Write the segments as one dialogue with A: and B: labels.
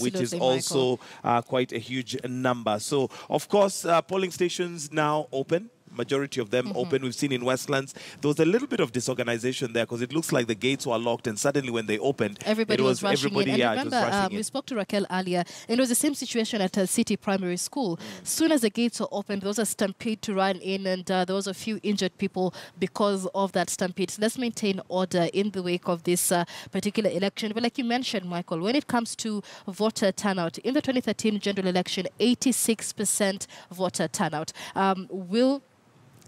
A: which is
B: Absolutely,
A: also quite a huge number. So, of course, polling stations now open. Majority of them open. We've seen in Westlands, there was a little bit of disorganization there because it looks like the gates were locked, and suddenly when they opened,
B: everybody was rushing in. And
A: yeah,
B: remember,
A: it was rushing in.
B: we spoke to Raquel earlier, and it was the same situation at a city primary school. Soon as the gates were opened, there was a stampede to run in, and there was a few injured people because of that stampede. So let's maintain order in the wake of this particular election. But like you mentioned, Michael, when it comes to voter turnout, in the 2013 general election, 86% voter turnout. Will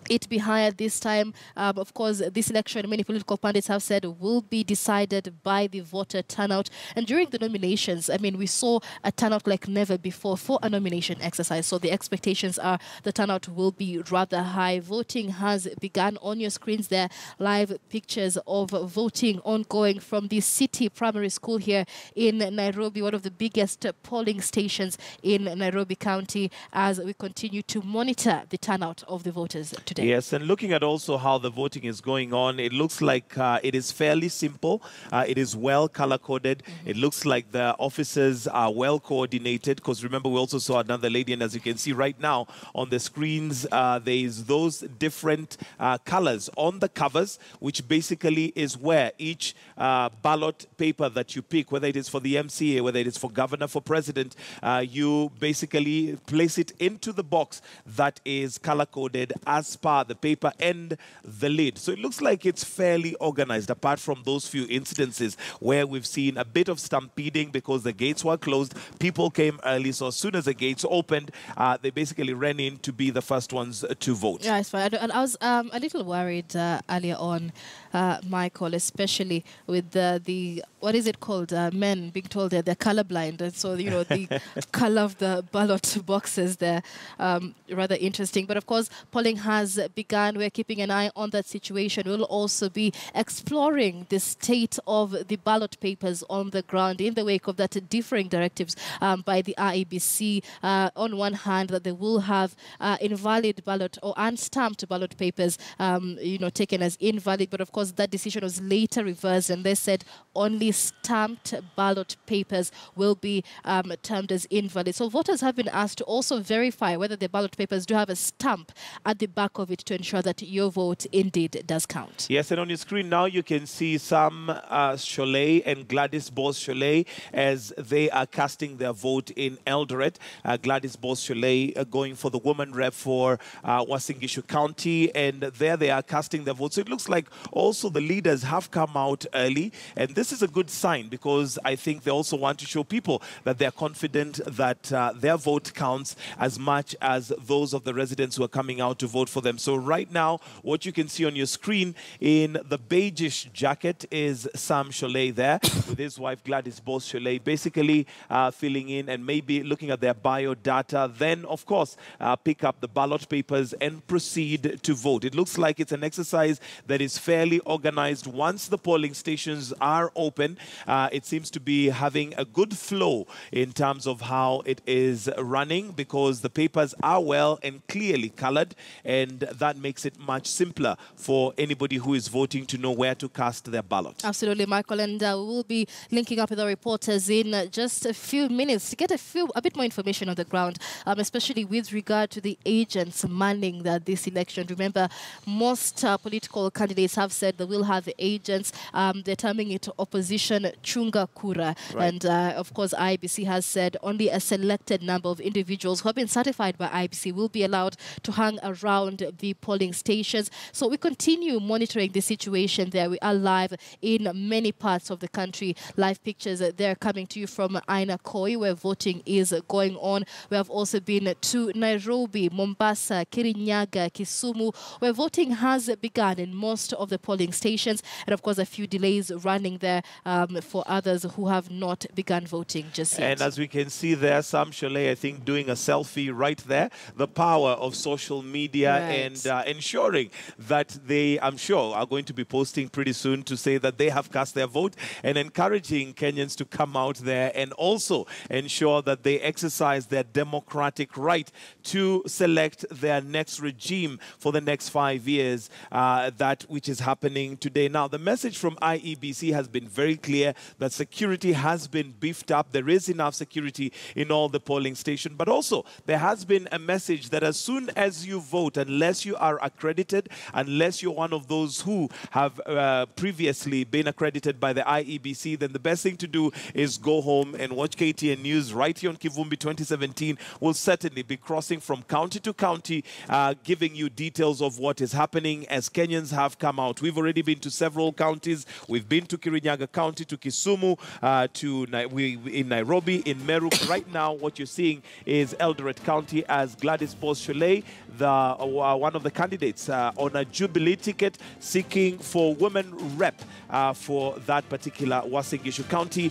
B: it be higher this time? Of course, this election, many political pundits have said, will be decided by the voter turnout. And during the nominations, I mean, we saw a turnout like never before for a nomination exercise. So the expectations are the turnout will be rather high. Voting has begun. On your screens there, live pictures of voting ongoing from the city primary school here in Nairobi, one of the biggest polling stations in Nairobi County, as we continue to monitor the turnout of the voters today.
A: Yes, and looking at also how the voting is going on, it looks like it is fairly simple. It is well color-coded. It looks like the officers are well coordinated, because remember, we also saw another lady, and as you can see right now on the screens, there is those different colors on the covers, which basically is where each ballot paper that you pick, whether it is for the MCA, whether it is for governor, for president, you basically place it into the box that is color-coded as per the paper and the lid. So it looks like it's fairly organized, apart from those few incidences where we've seen a bit of stampeding because the gates were closed. People came early, so as soon as the gates opened, they basically ran in to be the first ones to vote.
B: Yeah, it's fine. And I was a little worried earlier on, Michael, especially with the what is it called? Men being told that they're colorblind. And so, you know, the color of the ballot boxes there, rather interesting. But of course, polling has begun. We're keeping an eye on that situation. We'll also be exploring the state of the ballot papers on the ground in the wake of that differing directives by the IEBC. On one hand, that they will have invalid ballot or unstamped ballot papers, you know, taken as invalid. But of course, that decision was later reversed, and they said only stamped ballot papers will be termed as invalid. So voters have been asked to also verify whether the ballot papers do have a stamp at the back of it to ensure that your vote indeed does count.
A: Yes, and on your screen now you can see Sam Cholet and Gladys Bose Cholet as they are casting their vote in Eldoret. Gladys Bose Cholet going for the woman rep for Uasin Gishu County, and there they are casting their vote. So it looks like also the leaders have come out early, and this is a good sign because I think they also want to show people that they're confident that their vote counts as much as those of the residents who are coming out to vote for them. So right now, what you can see on your screen in the beigeish jacket is Sam Cholet there with his wife Gladys Bose Cholet, basically filling in and maybe looking at their bio data. Then, of course, pick up the ballot papers and proceed to vote. It looks like it's an exercise that is fairly organized. Once the polling stations are open, it seems to be having a good flow in terms of how it is running, because the papers are well and clearly colored, and that makes it much simpler for anybody who is voting to know where to cast their ballot.
B: Absolutely, Michael, and we will be linking up with our reporters in just a few minutes to get a bit more information on the ground, especially with regard to the agents manning this election. Remember, most political candidates have said they will have agents. They're terming it opposition chunga kura. Right. And of course, IBC has said only a selected number of individuals who have been certified by IBC will be allowed to hang around the polling stations. So we continue monitoring the situation there. We are live in many parts of the country. Live pictures they're coming to you from Aina Koi, where voting is going on. We have also been to Nairobi, Mombasa, Kirinyaga, Kisumu, where voting has begun in most of the polling stations. And of course, a few delays running there for others who have not begun voting just yet.
A: And as we can see there, Sam Cholet, I think, doing a selfie right there. The power of social media, right, and ensuring that they, I'm sure, are going to be posting pretty soon to say that they have cast their vote, and encouraging Kenyans to come out there and also ensure that they exercise their democratic right to select their next regime for the next 5 years, that which is happening happening today. Now, the message from IEBC has been very clear that security has been beefed up. There is enough security in all the polling stations. But also, there has been a message that as soon as you vote, unless you are accredited, unless you're one of those who have previously been accredited by the IEBC, then the best thing to do is go home and watch KTN News right here on Kivumbi 2017. We'll certainly be crossing from county to county, giving you details of what is happening as Kenyans have come out. We've already been to several counties. We've been to Kirinyaga County, to Kisumu, in Nairobi, in Meru. Right now, what you're seeing is Eldoret County as Gladys Bos-Shulei, one of the candidates on a Jubilee ticket, seeking for women rep for that particular Uasin Gishu County,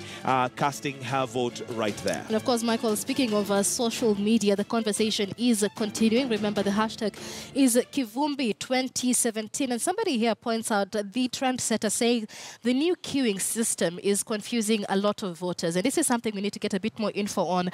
A: casting her vote right there.
B: And of course, Michael, speaking of social media, the conversation is continuing. Remember, the hashtag is Kivumbi 2017. And somebody here points out the trendsetter, saying the new queuing system is confusing a lot of voters. And this is something we need to get a bit more info on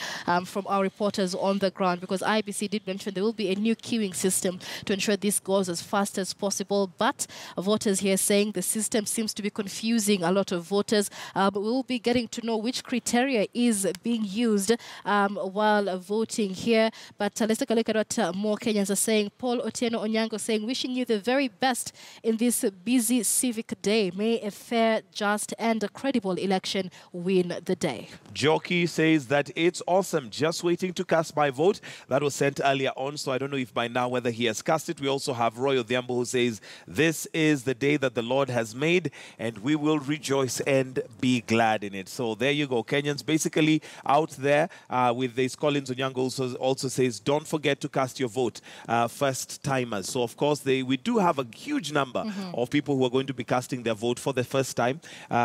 B: from our reporters on the ground, because IBC did mention there will be a new queuing system to ensure this goes as fast as possible. But voters here saying the system seems to be confusing a lot of voters. But we'll be getting to know which criteria is being used while voting here. But let's take a look at what more Kenyans are saying. Paul Otieno Onyango saying, wishing you the very best in this busy civic day. May a fair, just and a credible election win the day.
A: Jockey says that it's awesome. Just waiting to cast my vote. That was sent earlier on, so I don't know if by now whether he has cast it. We also have Roy Odhiambo who says, this is the day that the Lord has made, and we will rejoice and be glad in it. So there you go. Kenyans basically out there with this. Collins Onyango also says, don't forget to cast your vote, first timers. So of course, we do have a huge number of people who are going to be casting their vote for the first time.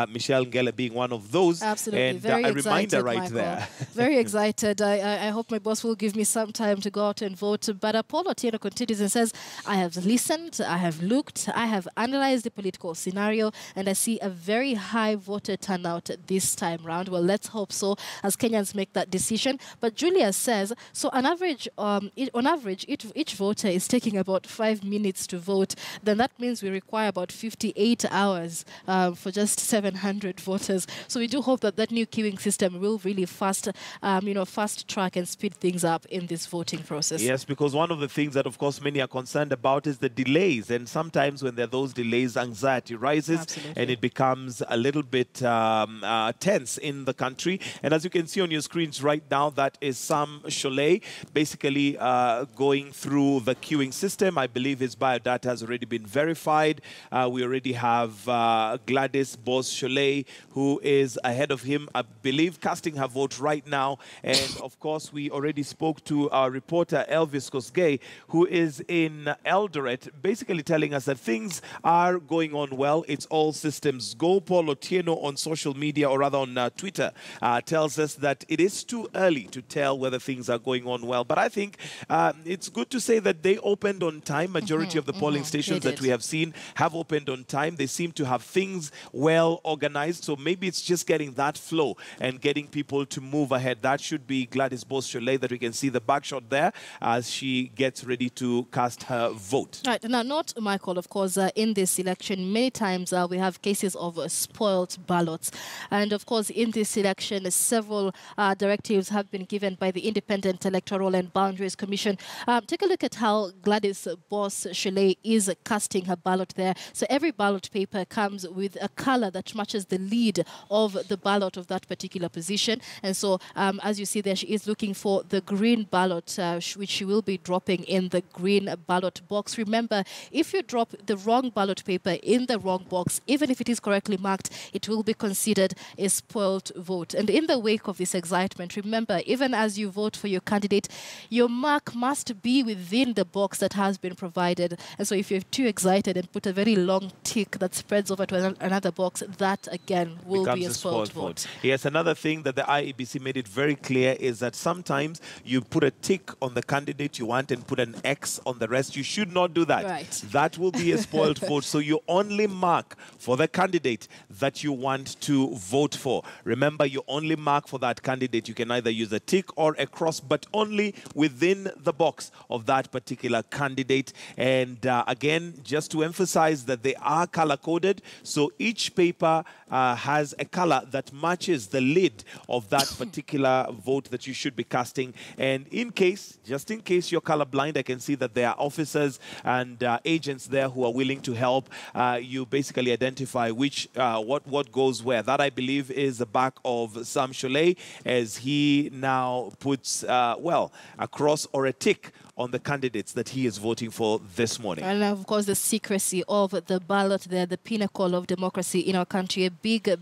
A: Michelle Ngele being one of those.
B: Absolutely.
A: And
B: very
A: a
B: excited,
A: reminder right
B: Michael.
A: there.
B: Very excited. I hope my boss will give me some time to go out and vote. But Apollo Otieno continues and says, I have listened, I have looked, I have analyzed the political scenario, and I see a very high voter turnout this time round. Well, let's hope so as Kenyans make that decision. But Julia says, so on average, each voter is taking about 5 minutes to vote. Then that means we require about 58 hours for just 700 voters. So we do hope that that new queuing system will really fast track and speed things up in this voting process.
A: Yes, because one of the things that, of course, many are concerned about is the delays. And sometimes when there are those delays, anxiety rises.
B: Absolutely.
A: And it becomes a little bit tense in the country. And as you can see on your screens right now, that is Sam Sholay basically going through the queuing system. I believe his biodata has already been verified. We already have Gladys Bos-Shulei, who is ahead of him, I believe, casting her vote right now. And of course, we already spoke to our reporter, Elvis Kosgei, who is in Eldoret, basically telling us that things are going on well. It's all systems go. Paul Otieno on social media, or rather on Twitter, tells us that it is too early to tell whether things are going on well. But I think it's good to say that they opened on time. Majority of the polling stations that we have seen have opened on time. They seem to have things well organized. So maybe it's just getting that flow and getting people to move ahead. That should be Gladys Bos-Shulei, that we can see the backshot there as she gets ready to cast her vote.
B: Right. Now, not Michael, of course, in this election, many times we have cases of spoiled ballots. And of course, in this election, several directives have been given by the Independent Electoral and Boundaries Commission. Take a look at how Gladys Bos-Shulei is casting her ballot there. So every ballot paper comes with a color that matches the lead of the ballot of that particular position. And so, as you see there, she is looking for the green ballot, which she will be dropping in the green ballot box. Remember, if you drop the wrong ballot paper in the wrong box, even if it is correctly marked, it will be considered a spoiled vote. And in the wake of this excitement, remember, even as you vote for your candidate, your mark must be within the box that has been provided. And so if you're too excited and put a very long tick that spreads over to another box, that again will be a spoiled vote.
A: Yes, another thing that the IEBC made it very clear is that sometimes you put a tick on the candidate you want and put an X on the rest. You should not do that.
B: Right.
A: That will be a spoiled vote. So you only mark for the candidate that you want to vote for. Remember, you only mark for that candidate. You can either use a tick or a cross, but only within the box of that particular candidate. And again, just to emphasize that they are color-coded. So each paper has a color that matches the lid of that particular vote that you should be casting. And just in case you're colorblind, I can see that there are officers and agents there who are willing to help you basically identify what goes where. That, I believe, is the back of Sam Cholet as he now puts, a cross or a tick on the candidates that he is voting for this morning.
B: And of course, the secrecy of the ballot there, the pinnacle of democracy in our country. A big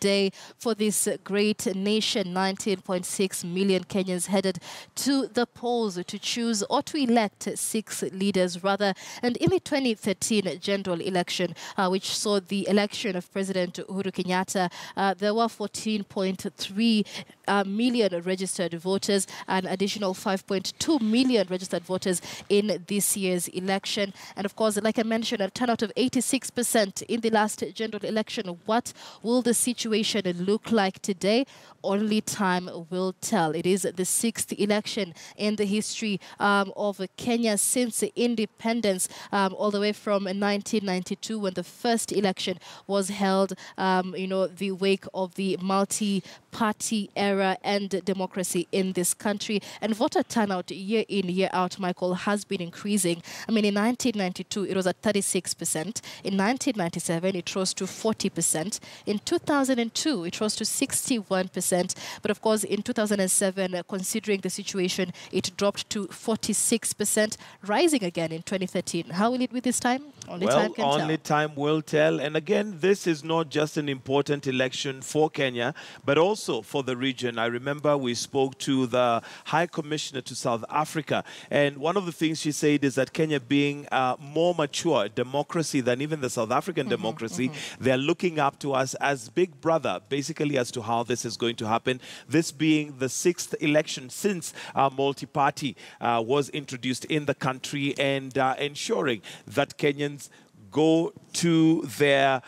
B: day for this great nation. 19.6 million Kenyans headed to the polls to choose or to elect 6 leaders, rather. And in the 2013 general election, which saw the election of President Uhuru Kenyatta, there were 14.3 million registered voters, an additional 5.2 million registered voters in this year's election. And of course, like I mentioned, a turnout of 86% in the last general election. What will the situation look like today? Only time will tell. It is the 6th election in the history of Kenya since independence, all the way from 1992 when the first election was held, the wake of the multi-party era and democracy in this country. And voter turnout year in, year out, Michael, has been increasing. I mean, in 1992, it was at 36%. In 1997, it rose to 40%. In 2002, it rose to 61%. But of course, in 2007, considering the situation, it dropped to 46%, rising again in 2013. How will it be this time? Only time can tell.
A: Only time will tell. And again, this is not just an important election for Kenya, but also for the region. I remember we spoke to the High Commissioner to South Africa, and one of the things she said is that Kenya, being a more mature democracy than even the South African democracy, they're looking up to us as big brother, basically, as to how this is going to happen. This being the 6th election since multi-party was introduced in the country, and ensuring that Kenyans go to their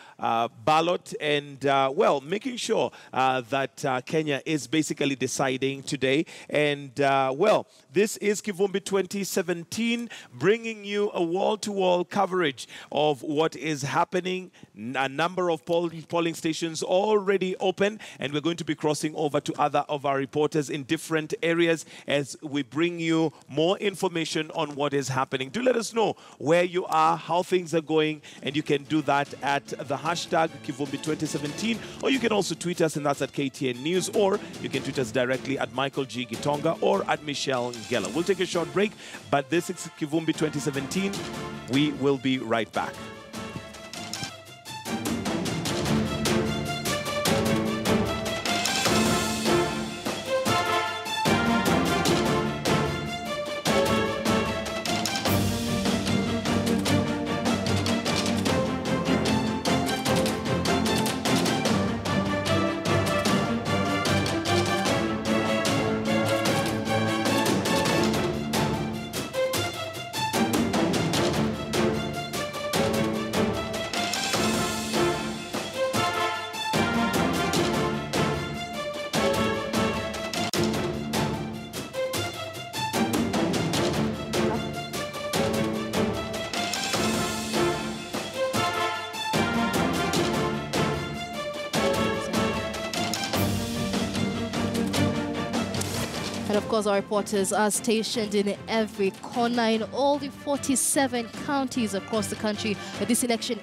A: ballot and, making sure that Kenya is basically deciding today. And, this is Kivumbi 2017, bringing you a wall-to-wall coverage of what is happening. A number of polling stations already open, and we're going to be crossing over to other of our reporters in different areas as we bring you more information on what is happening. Do let us know where you are, how things are going, and you can do that at the hashtag Kivumbi 2017, or you can also tweet us, and that's at KTN News, or you can tweet us directly at Michael G. Gitonga or at Michelle Ngela. We'll take a short break, but this is Kivumbi 2017. We will be right back.
B: And of course, our reporters are stationed in every corner in all the 47 counties across the country. This election